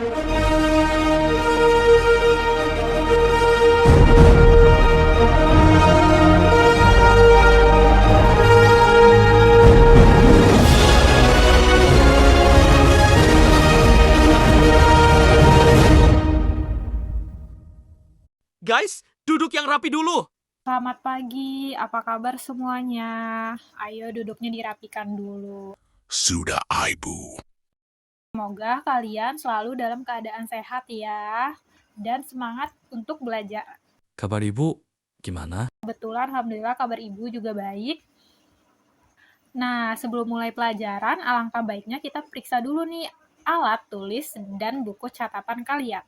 Guys, duduk yang rapi dulu. Selamat pagi, apa kabar semuanya? Ayo duduknya dirapikan dulu. Sudah, Ibu. Semoga kalian selalu dalam keadaan sehat ya, dan semangat untuk belajar. Kabar ibu gimana? Kebetulan, alhamdulillah kabar ibu juga baik. Nah, sebelum mulai pelajaran, alangkah baiknya kita periksa dulu nih alat tulis dan buku catatan kalian.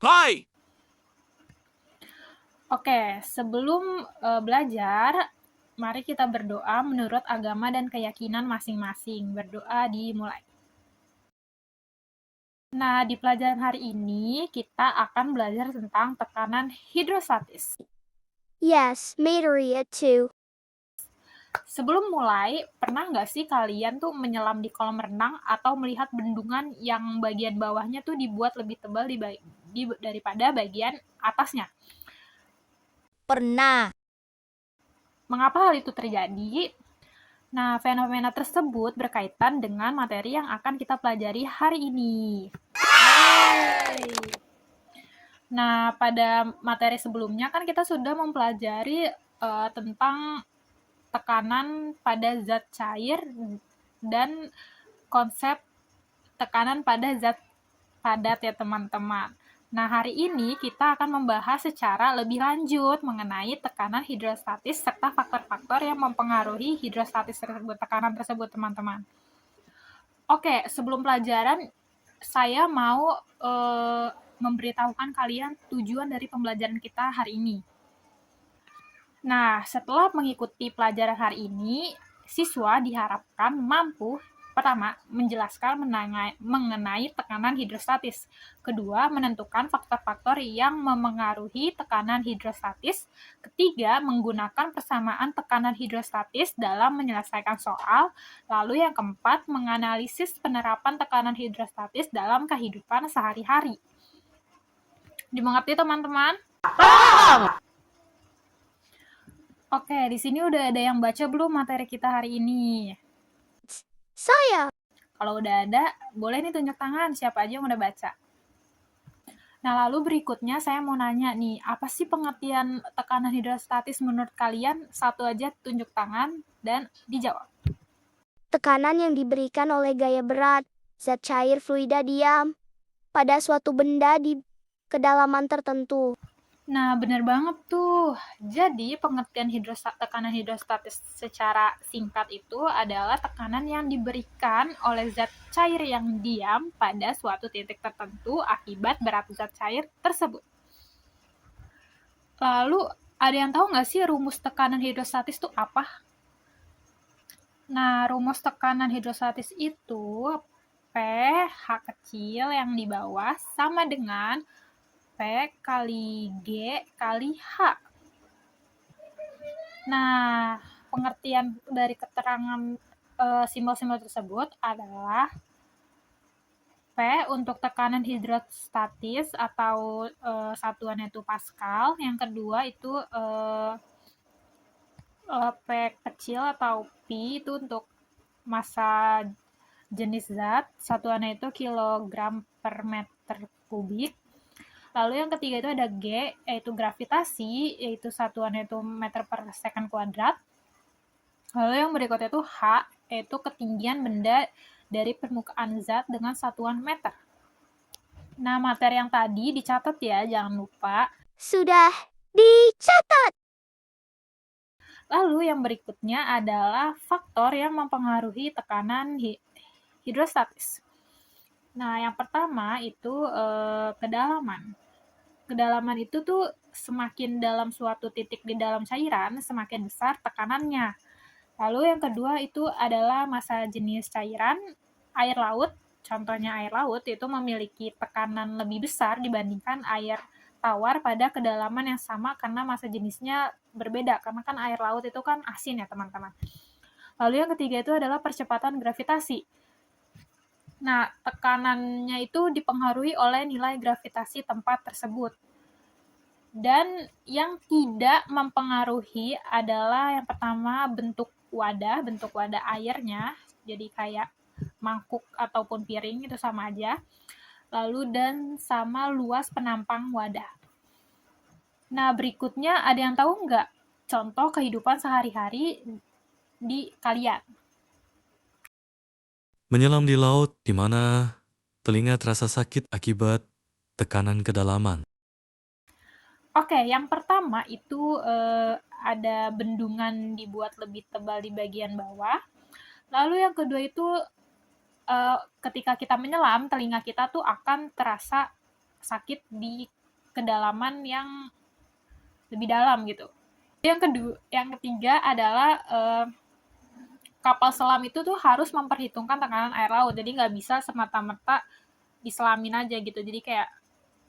Hai! Oke, sebelum belajar, mari kita berdoa menurut agama dan keyakinan masing-masing. Berdoa dimulai. Nah, di pelajaran hari ini kita akan belajar tentang tekanan hidrostatis. Yes, Mater too. Sebelum mulai, pernah nggak sih kalian tuh menyelam di kolam renang atau melihat bendungan yang bagian bawahnya tuh dibuat lebih tebal daripada bagian atasnya? Pernah. Mengapa hal itu terjadi? Nah, fenomena tersebut berkaitan dengan materi yang akan kita pelajari hari ini. Nah, pada materi sebelumnya kan kita sudah mempelajari tentang tekanan pada zat cair dan konsep tekanan pada zat padat ya teman-teman. Nah, hari ini kita akan membahas secara lebih lanjut mengenai tekanan hidrostatis serta faktor-faktor yang mempengaruhi hidrostatis tersebut, tekanan tersebut, teman-teman. Oke, sebelum pelajaran, saya mau memberitahukan kalian tujuan dari pembelajaran kita hari ini. Nah, setelah mengikuti pelajaran hari ini, siswa diharapkan mampu pertama, menjelaskan mengenai tekanan hidrostatis. Kedua, menentukan faktor-faktor yang memengaruhi tekanan hidrostatis. Ketiga, menggunakan persamaan tekanan hidrostatis dalam menyelesaikan soal. Lalu yang keempat, menganalisis penerapan tekanan hidrostatis dalam kehidupan sehari-hari. Dimengerti teman-teman? Oke, di sini udah ada yang baca belum materi kita hari ini? Saya. Kalau udah ada, boleh nih tunjuk tangan siapa aja yang udah baca. Nah, lalu berikutnya saya mau nanya nih, apa sih pengertian tekanan hidrostatis menurut kalian? Satu aja tunjuk tangan dan dijawab. Tekanan yang diberikan oleh gaya berat, zat cair fluida diam, pada suatu benda di kedalaman tertentu. Nah, benar banget tuh. Jadi, pengertian tekanan hidrostatis secara singkat itu adalah tekanan yang diberikan oleh zat cair yang diam pada suatu titik tertentu akibat berat zat cair tersebut. Lalu, ada yang tahu nggak sih rumus tekanan hidrostatis itu apa? Nah, rumus tekanan hidrostatis itu P, H kecil yang di bawah sama dengan P kali G kali H. Nah, pengertian dari keterangan simbol-simbol tersebut adalah P untuk tekanan hidrostatis atau satuannya itu Pascal. Yang kedua itu P kecil atau Pi itu untuk massa jenis zat. Satuannya itu kilogram per meter kubik. Lalu yang ketiga itu ada G, yaitu gravitasi, yaitu satuannya itu meter per second kuadrat. Lalu yang berikutnya itu H, yaitu ketinggian benda dari permukaan zat dengan satuan meter. Nah, materi yang tadi dicatat ya, jangan lupa. Sudah dicatat. Lalu yang berikutnya adalah faktor yang mempengaruhi tekanan hidrostatis. Nah, yang pertama itu kedalaman. Kedalaman itu tuh semakin dalam suatu titik di dalam cairan, semakin besar tekanannya. Lalu yang kedua itu adalah massa jenis cairan. Air laut, contohnya air laut, itu memiliki tekanan lebih besar dibandingkan air tawar pada kedalaman yang sama karena massa jenisnya berbeda. Karena kan air laut itu kan asin ya teman-teman. Lalu yang ketiga itu adalah percepatan gravitasi. Nah, tekanannya itu dipengaruhi oleh nilai gravitasi tempat tersebut. Dan yang tidak mempengaruhi adalah yang pertama bentuk wadah airnya, jadi kayak mangkuk ataupun piring itu sama aja. Lalu dan sama luas penampang wadah. Nah, berikutnya ada yang tahu nggak contoh kehidupan sehari-hari di kalian? Menyelam di laut di mana telinga terasa sakit akibat tekanan kedalaman. Oke, yang pertama itu ada bendungan dibuat lebih tebal di bagian bawah. Lalu yang kedua itu ketika kita menyelam, telinga kita tuh akan terasa sakit di kedalaman yang lebih dalam gitu. Yang ketiga adalah kapal selam itu tuh harus memperhitungkan tekanan air laut, jadi nggak bisa semata-mata diselamin aja gitu. Jadi kayak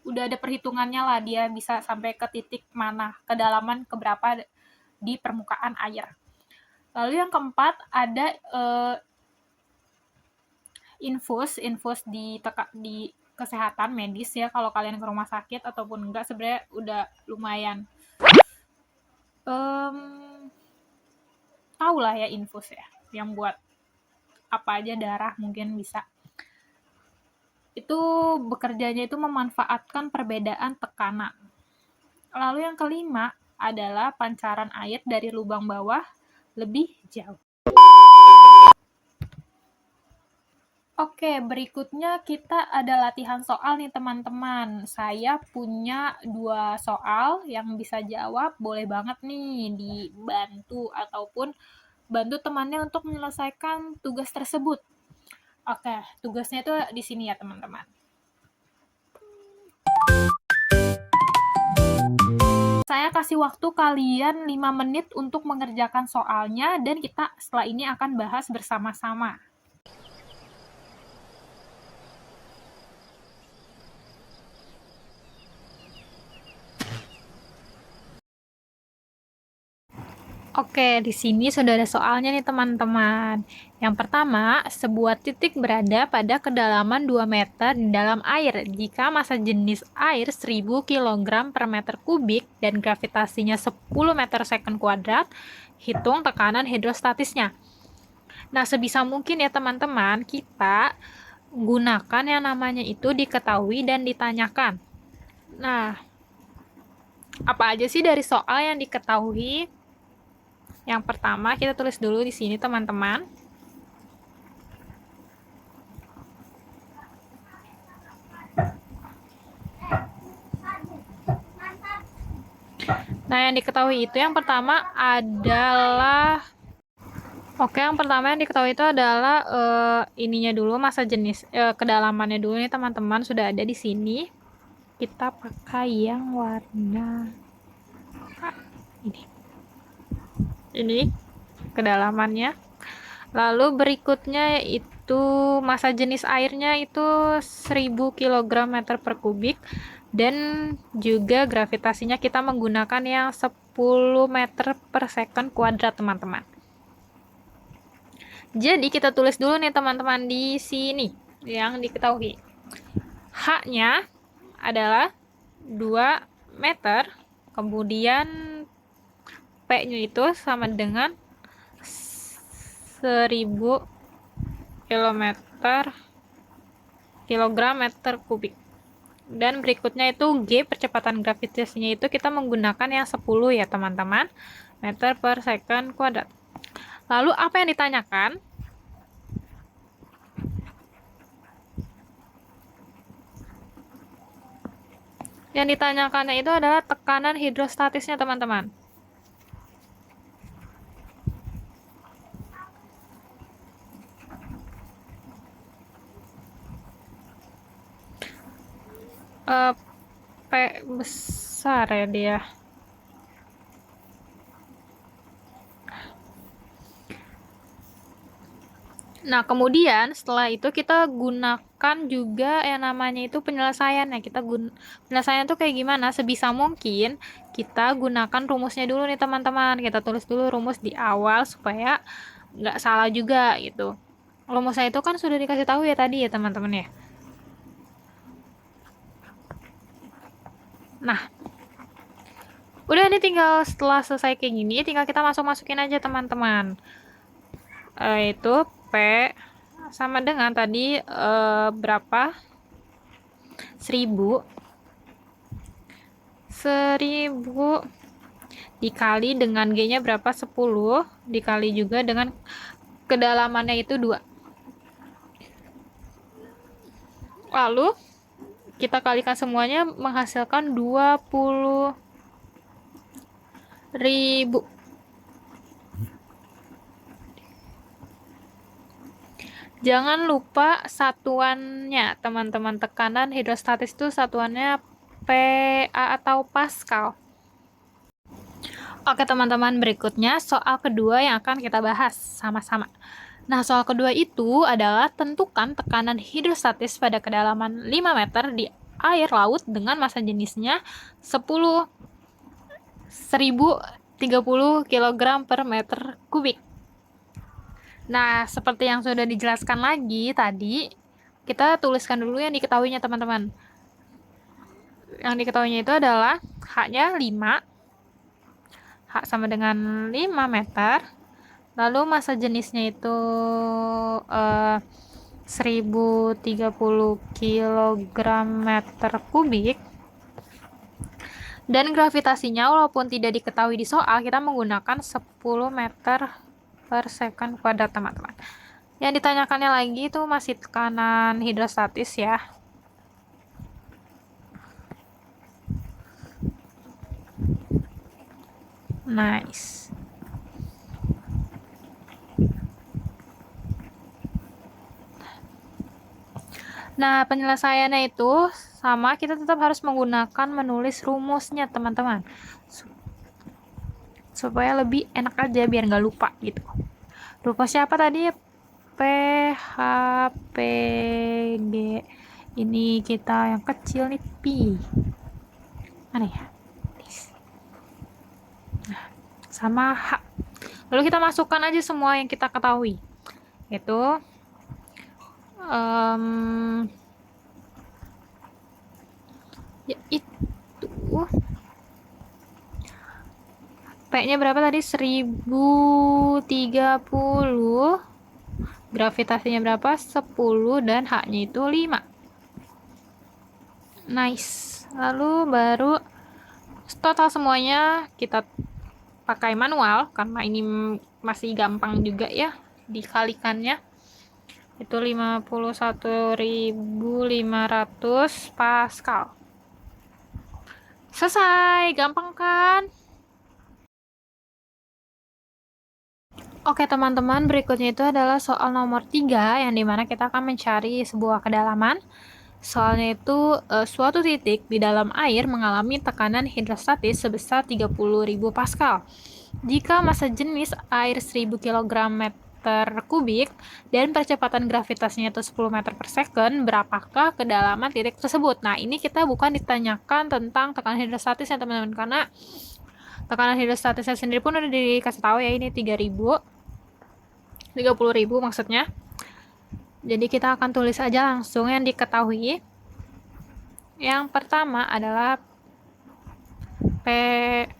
udah ada perhitungannya lah, dia bisa sampai ke titik mana, kedalaman keberapa di permukaan air. Lalu yang keempat ada infus di kesehatan medis ya, kalau kalian ke rumah sakit ataupun enggak sebenarnya udah lumayan tahu lah ya infus ya, yang buat apa aja darah mungkin bisa. Itu bekerjanya itu memanfaatkan perbedaan tekanan. Lalu yang kelima adalah pancaran air dari lubang bawah lebih jauh. Oke, berikutnya kita ada latihan soal nih teman-teman. Saya punya 2 soal yang bisa jawab, boleh banget nih dibantu ataupun bantu temannya untuk menyelesaikan tugas tersebut. Oke, tugasnya itu di sini ya teman-teman. Saya kasih waktu kalian 5 menit untuk mengerjakan soalnya dan kita setelah ini akan bahas bersama-sama. Oke, di sini sudah ada soalnya nih teman-teman. Yang pertama, sebuah titik berada pada kedalaman 2 meter di dalam air. Jika massa jenis air 1000 kg per meter kubik dan gravitasinya 10 meter second kuadrat, hitung tekanan hidrostatisnya. Nah, sebisa mungkin ya teman-teman, kita gunakan yang namanya itu diketahui dan ditanyakan. Nah, apa aja sih dari soal yang diketahui? Yang pertama, kita tulis dulu di sini, teman-teman. Nah, yang diketahui itu yang pertama adalah yang diketahui itu adalah ininya dulu, massa jenis kedalamannya dulu nih teman-teman, sudah ada di sini. Kita pakai yang warna ini kedalamannya. Lalu berikutnya itu massa jenis airnya itu 1000 kg meter per kubik dan juga gravitasinya kita menggunakan yang 10 meter per second kuadrat teman-teman. Jadi kita tulis dulu nih teman-teman di sini yang diketahui. H-nya adalah 2 meter, kemudian P-nya itu sama dengan 1000 kilogram meter kubik. Dan berikutnya itu G, percepatan gravitasinya itu kita menggunakan yang 10 ya teman-teman, meter per second kuadrat. Lalu apa yang ditanyakan? Yang ditanyakannya itu adalah tekanan hidrostatisnya teman-teman. P besar ya dia. Nah, kemudian setelah itu kita gunakan juga yang namanya itu penyelesaian. Nah, penyelesaian itu kayak gimana? Sebisa mungkin kita gunakan rumusnya dulu nih teman-teman. Kita tulis dulu rumus di awal supaya nggak salah juga gitu. Rumusnya itu kan sudah dikasih tahu ya tadi ya teman-teman ya. Nah, udah ini tinggal setelah selesai kayak gini, tinggal kita masukin aja teman-teman. Itu P sama dengan tadi berapa? 1000 dikali dengan G-nya berapa? 10 dikali juga dengan kedalamannya itu 2. Lalu kita kalikan semuanya menghasilkan 20.000. Jangan lupa satuannya, teman-teman. Tekanan hidrostatis itu satuannya PA atau Pascal. Oke, teman-teman, berikutnya soal kedua yang akan kita bahas sama-sama. Nah, soal kedua itu adalah tentukan tekanan hidrostatis pada kedalaman 5 meter di air laut dengan massa jenisnya 1030 kg per meter kubik. Nah, seperti yang sudah dijelaskan lagi tadi, kita tuliskan dulu yang diketahuinya, teman-teman. Yang diketahuinya itu adalah H-nya 5. H sama dengan 5 meter. Lalu massa jenisnya itu 1030 kg meter kubik. Dan gravitasinya walaupun tidak diketahui di soal, kita menggunakan 10 meter per second kuadrat, teman-teman. Yang ditanyakannya lagi itu masih tekanan hidrostatis ya. Nice. Nah, penyelesaiannya itu sama, kita tetap harus menggunakan menulis rumusnya, teman-teman. Supaya lebih enak aja, biar nggak lupa gitu. Rumusnya apa tadi? P, H, P, G. Ini kita yang kecil nih, P. Mana ya? Nah, sama H. Lalu kita masukkan aja semua yang kita ketahui. Itu yaitu P-nya berapa tadi? 1030. Gravitasinya berapa? 10 dan H-nya itu 5. Nice. Lalu baru total semuanya kita pakai manual karena ini masih gampang juga ya dikalikannya. Itu 51.500 Pascal. Selesai, gampang kan? Oke teman-teman, berikutnya itu adalah soal nomor 3 yang dimana kita akan mencari sebuah kedalaman. Soalnya itu suatu titik di dalam air mengalami tekanan hidrostatis sebesar 30.000 Pascal. Jika massa jenis air 1000 kg meter kubik dan percepatan gravitasinya itu 10 meter per second, berapakah kedalaman titik tersebut? Nah, ini kita bukan ditanyakan tentang tekanan hidrostatis ya teman-teman, karena tekanan hidrostatisnya sendiri pun udah dikasih tahu ya, ini 30.000 maksudnya. Jadi kita akan tulis aja langsung yang diketahui. Yang pertama adalah PH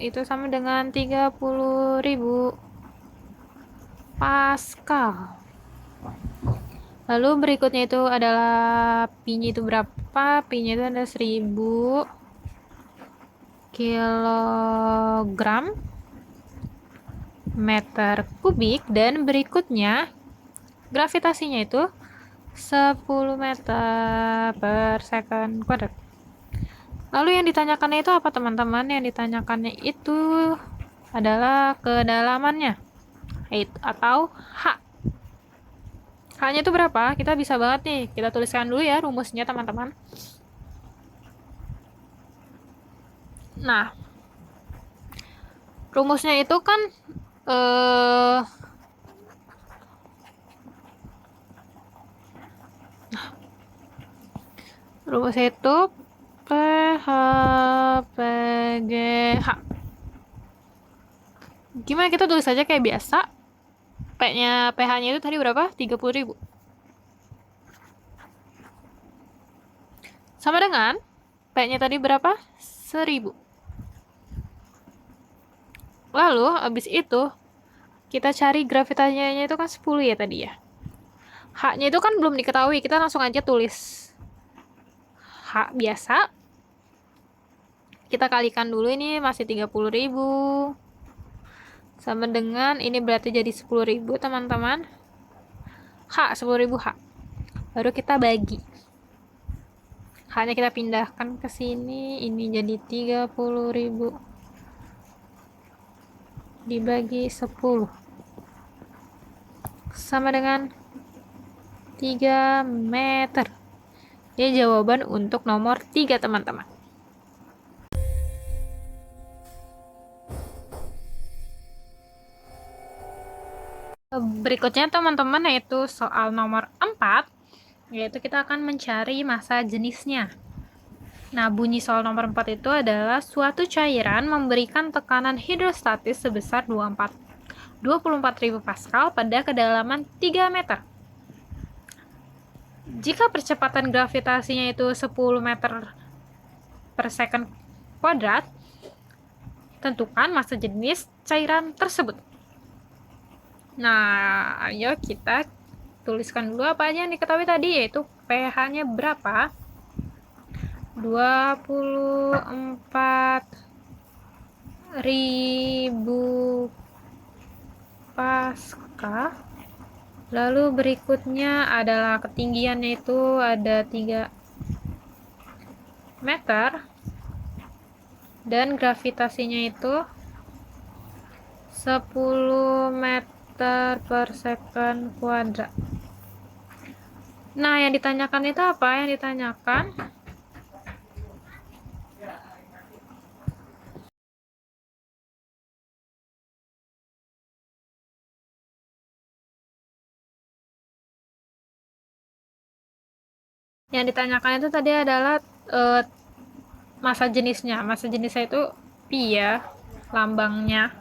itu sama dengan 30.000 Pascal. Lalu berikutnya itu adalah P-nya itu berapa? P-nya itu ada 1000 kilogram meter kubik, dan berikutnya gravitasinya itu 10 meter per second kuadrat. Lalu yang ditanyakannya itu apa teman-teman? Yang ditanyakannya itu adalah kedalamannya atau H. H-nya itu berapa? Kita bisa banget nih. Kita tuliskan dulu ya rumusnya teman-teman. Nah, rumusnya itu kan rumusnya itu PH PGH. Gimana kita tulis aja kayak biasa. pH-nya itu tadi berapa? 30.000. Sama dengan P-nya tadi berapa? 1000. Lalu, habis itu, kita cari gravitasinya itu kan 10 ya tadi ya. H-nya itu kan belum diketahui, kita langsung aja tulis H biasa. Kita kalikan dulu, ini masih 30.000. Sama dengan, ini berarti jadi 10.000 teman-teman. H, 10.000 H. Baru kita bagi. H-nya kita pindahkan ke sini, ini jadi 30.000. Dibagi 10 sama dengan 3 meter. Ini jawaban untuk nomor 3 teman-teman. Berikutnya teman-teman yaitu soal nomor 4, yaitu kita akan mencari massa jenisnya. Nah, bunyi soal nomor 4 itu adalah suatu cairan memberikan tekanan hidrostatis sebesar 24.000 Pascal pada kedalaman 3 meter. Jika percepatan gravitasinya itu 10 meter per second kuadrat, tentukan massa jenis cairan tersebut. Nah, ayo kita tuliskan dulu apa aja yang diketahui tadi, yaitu pH-nya berapa. 24.000 Pascal. Lalu berikutnya adalah ketinggiannya itu ada 3 meter. Dan gravitasinya itu 10 meter per second kuadrat. Nah, yang ditanyakan itu apa? Yang ditanyakan itu tadi adalah massa jenisnya. Massa jenisnya itu pi ya, lambangnya.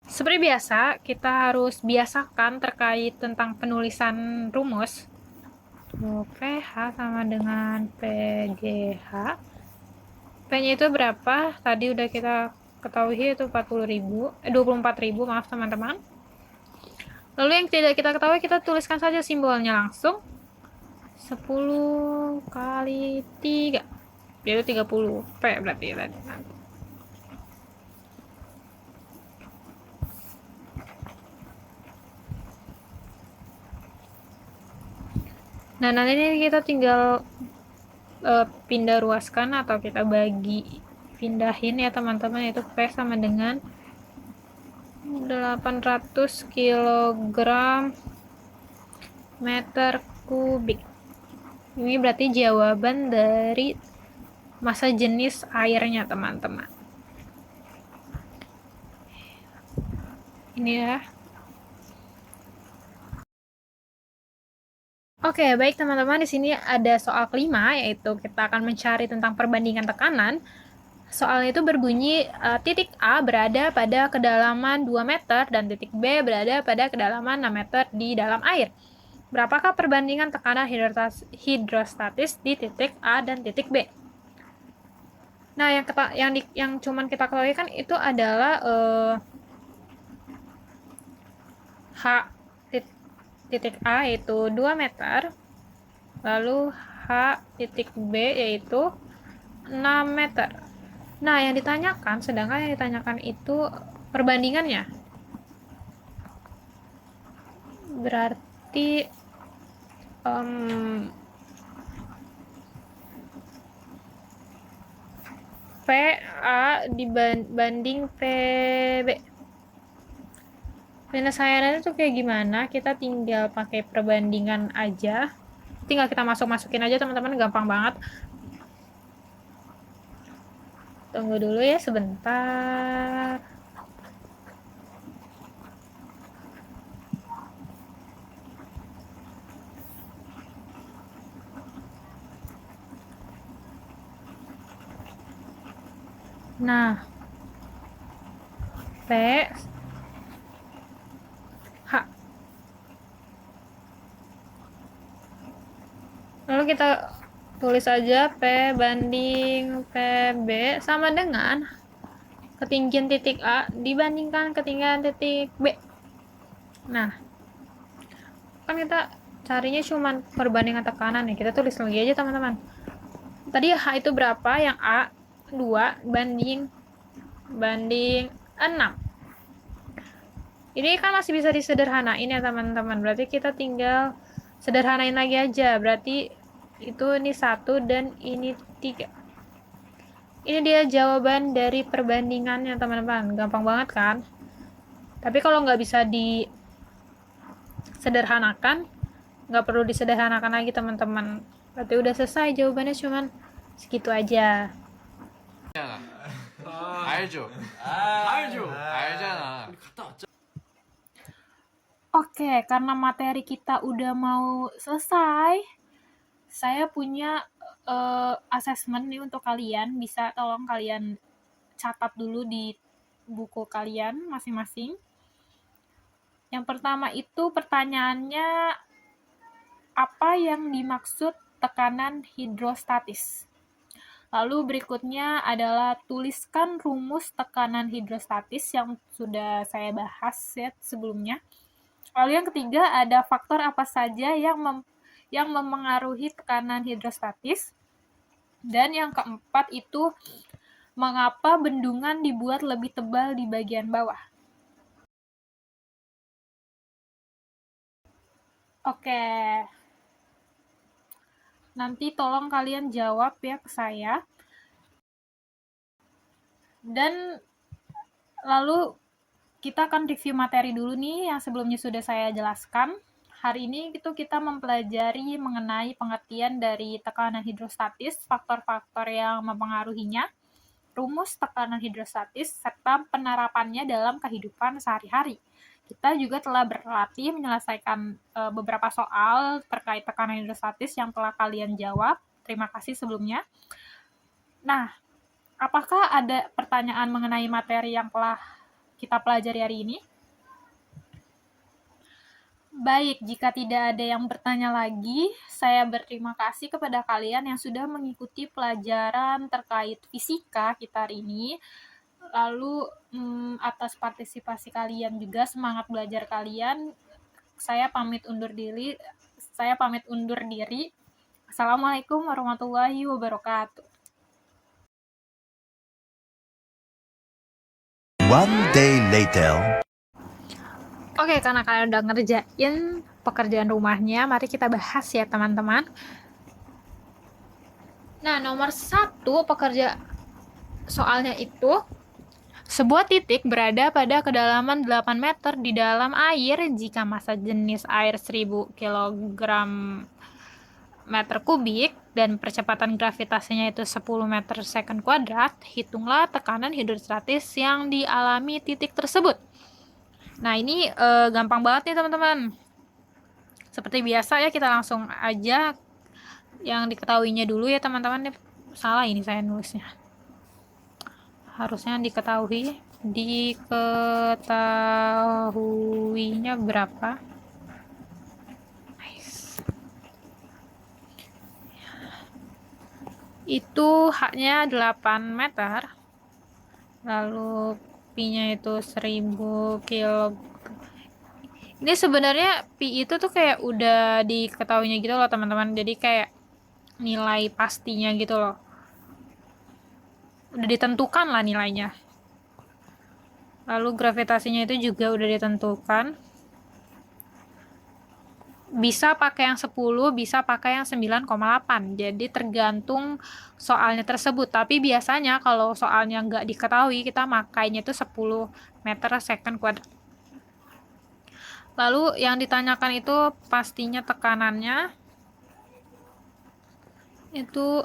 Seperti biasa, kita harus biasakan terkait tentang penulisan rumus. pH sama dengan PGH. P-nya itu berapa? Tadi udah kita ketahui itu 24.000, maaf teman-teman. Lalu yang tidak kita ketahui, kita tuliskan saja simbolnya langsung. 10 kali 3. Yaitu 30. P berarti tadi. Nah, nanti ini kita tinggal pindah ruaskan atau kita pindahin ya teman-teman, yaitu P sama dengan 800 kg meter kubik. Ini berarti jawaban dari massa jenis airnya teman-teman. Ini ya. Oke, baik teman-teman, di sini ada soal kelima, yaitu kita akan mencari tentang perbandingan tekanan. Soal itu berbunyi titik A berada pada kedalaman 2 meter dan titik B berada pada kedalaman 6 meter di dalam air. Berapakah perbandingan tekanan hidrostatis di titik A dan titik B? Nah, yang cuman kita ketahui kan itu adalah titik A yaitu 2 meter, lalu H titik B yaitu 6 meter. Nah, sedangkan yang ditanyakan itu perbandingannya. Berarti PA dibanding PB. Penyelesaiannya itu kayak gimana? Kita tinggal pakai perbandingan aja. tinggal kita masukin aja teman-teman, gampang banget. Tunggu dulu ya sebentar. Nah, P H. Lalu kita tulis aja P banding PB sama dengan ketinggian titik A dibandingkan ketinggian titik B. Nah, kan kita carinya cuman perbandingan tekanan ya. Kita tulis lagi aja teman-teman. Tadi H itu berapa? Yang A 2 banding 6. Ini kan masih bisa disederhanain ya teman-teman. Berarti kita tinggal sederhanain lagi aja. Berarti itu ini 1 dan ini 3. Ini dia jawaban dari perbandingannya teman-teman. Gampang banget kan? Tapi kalau nggak bisa disederhanakan, nggak perlu disederhanakan lagi teman-teman. Berarti udah selesai jawabannya, cuman segitu aja. 알죠? 알잖아. Oke, karena materi kita udah mau selesai, saya punya assessment nih untuk kalian. Bisa tolong kalian catat dulu di buku kalian masing-masing. Yang pertama itu pertanyaannya, apa yang dimaksud tekanan hidrostatis? Lalu berikutnya adalah tuliskan rumus tekanan hidrostatis yang sudah saya bahas ya sebelumnya. Lalu yang ketiga ada faktor apa saja yang memengaruhi tekanan hidrostatis. Dan yang keempat itu mengapa bendungan dibuat lebih tebal di bagian bawah. Oke. Nanti tolong kalian jawab ya ke saya. Dan lalu kita akan review materi dulu nih yang sebelumnya sudah saya jelaskan. Hari ini itu kita mempelajari mengenai pengertian dari tekanan hidrostatis, faktor-faktor yang mempengaruhinya, rumus tekanan hidrostatis, serta penerapannya dalam kehidupan sehari-hari. Kita juga telah berlatih menyelesaikan beberapa soal terkait tekanan hidrostatis yang telah kalian jawab. Terima kasih sebelumnya. Nah, apakah ada pertanyaan mengenai materi yang telah kita pelajari hari ini? Baik, jika tidak ada yang bertanya lagi, saya berterima kasih kepada kalian yang sudah mengikuti pelajaran terkait fisika kita hari ini. Lalu atas partisipasi kalian juga, semangat belajar kalian, saya pamit undur diri. Assalamualaikum warahmatullahi wabarakatuh. One day later. Oke, karena kalian udah ngerjain pekerjaan rumahnya, mari kita bahas ya teman-teman. Nah, nomor 1 soalnya itu, sebuah titik berada pada kedalaman 8 meter di dalam air jika massa jenis air 1000 kg meter kubik dan percepatan gravitasinya itu 10 meter second kuadrat. Hitunglah tekanan hidrostatis yang dialami titik tersebut. Nah, ini gampang banget nih teman-teman. Seperti biasa ya, kita langsung aja yang diketahuinya dulu ya teman-teman. Salah ini saya nulisnya. Harusnya diketahuinya berapa? Nice. Itu H-nya 8 meter. Lalu Pi-nya itu 1000 kg. Ini sebenarnya Pi itu tuh kayak udah diketahuinya gitu loh teman-teman. Jadi kayak nilai pastinya gitu loh. Udah ditentukan lah nilainya. Lalu gravitasinya itu juga udah ditentukan. Bisa pakai yang 10, bisa pakai yang 9,8. Jadi tergantung soalnya tersebut. Tapi biasanya kalau soalnya nggak diketahui, kita makainya itu 10 meter second kuadrat. Lalu yang ditanyakan itu pastinya tekanannya. itu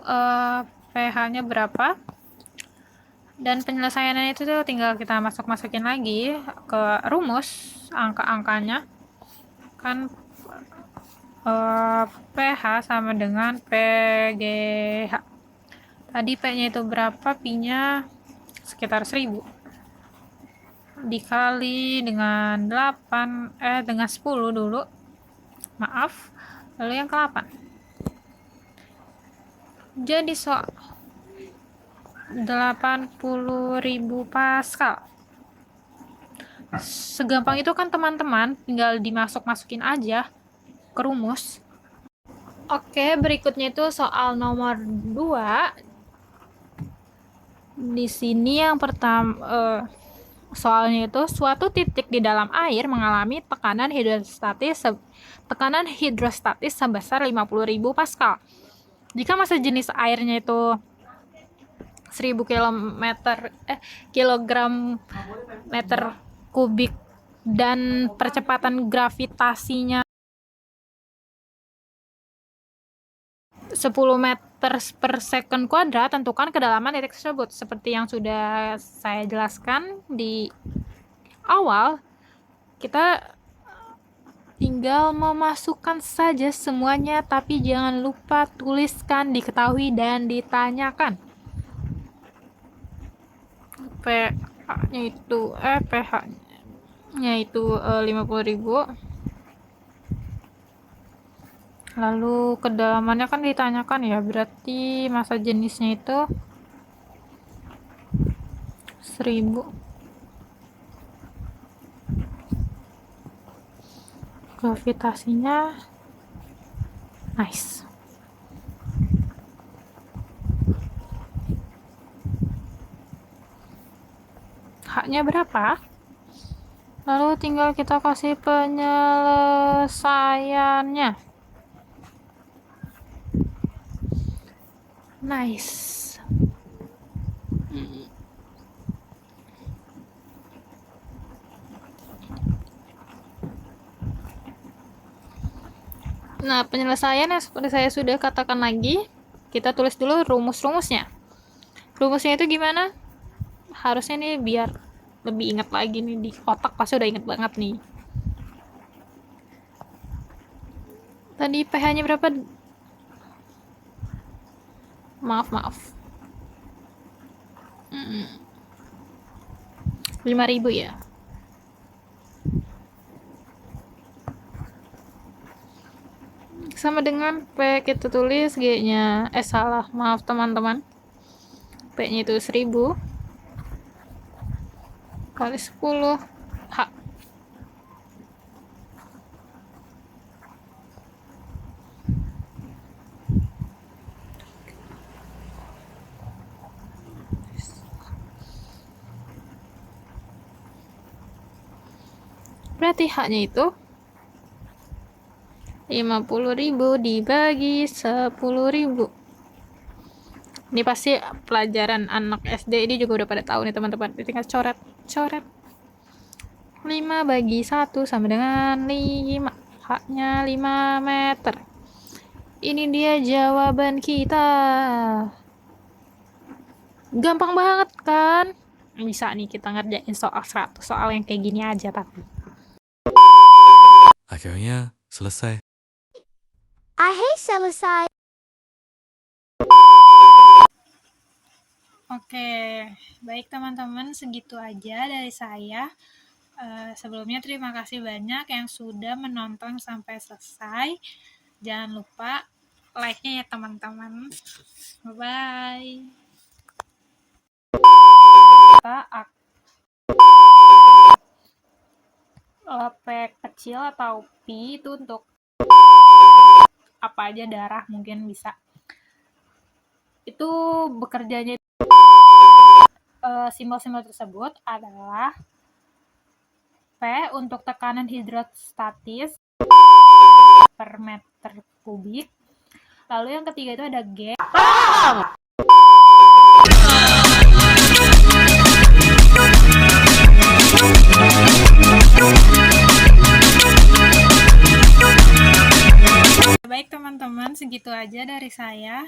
pH-nya berapa, dan penyelesaiannya itu tuh tinggal kita masukin lagi ke rumus angka-angkanya kan. pH sama dengan pGH. Tadi P-nya itu berapa, Pi-nya sekitar 1000 dikali dengan 10 dulu, maaf, lalu yang ke-8 jadi 80.000 Pascal. Segampang itu kan teman-teman, tinggal dimasukin aja ke rumus. Oke, berikutnya itu soal nomor 2. Di sini yang pertama soalnya itu suatu titik di dalam air mengalami tekanan hidrostatis sebesar 50.000 Pascal. Jika massa jenis airnya itu 1000 kilogram meter kubik dan percepatan gravitasinya 10 meter per second kuadrat, tentukan kedalaman titik tersebut. Seperti yang sudah saya jelaskan di awal, kita tinggal memasukkan saja semuanya, tapi jangan lupa tuliskan, diketahui, dan ditanyakan. pH-nya itu 50.000. Lalu kedalamannya kan ditanyakan ya, berarti massa jenisnya itu 1000. Gravitasinya nice. H-nya berapa? Lalu tinggal kita kasih penyelesaiannya. Nice. Nah, penyelesaiannya seperti saya sudah katakan lagi, kita tulis dulu rumus-rumusnya. Rumusnya itu gimana? Harusnya nih biar lebih ingat lagi nih, di otak pasti udah inget banget nih. Tadi pH-nya berapa? Maaf. 5.000 ya. Sama dengan P, kita tulis G-nya. Salah, maaf teman-teman. P-nya itu 1000 kali 10 H. Berarti H-nya itu 50.000 dibagi 10.000. Ini pasti pelajaran anak SD ini juga udah pada tahu nih teman-teman. Tinggal coret. 5 bagi 1 sama dengan 5. H-nya 5 meter. Ini dia jawaban kita. Gampang banget kan? Bisa nih kita ngerjain soal 100 soal yang kayak gini aja tapi. Akhirnya selesai. Selesai. Oke, baik teman-teman, segitu aja dari saya. Sebelumnya terima kasih banyak yang sudah menonton sampai selesai. Jangan lupa like-nya ya teman-teman. Bye-bye. P kecil atau pi itu untuk apa aja, darah mungkin bisa. Itu bekerjanya simbol-simbol tersebut adalah P untuk tekanan hidrostatis per meter kubik. Lalu yang ketiga itu ada G. Baik teman-teman, segitu aja dari saya.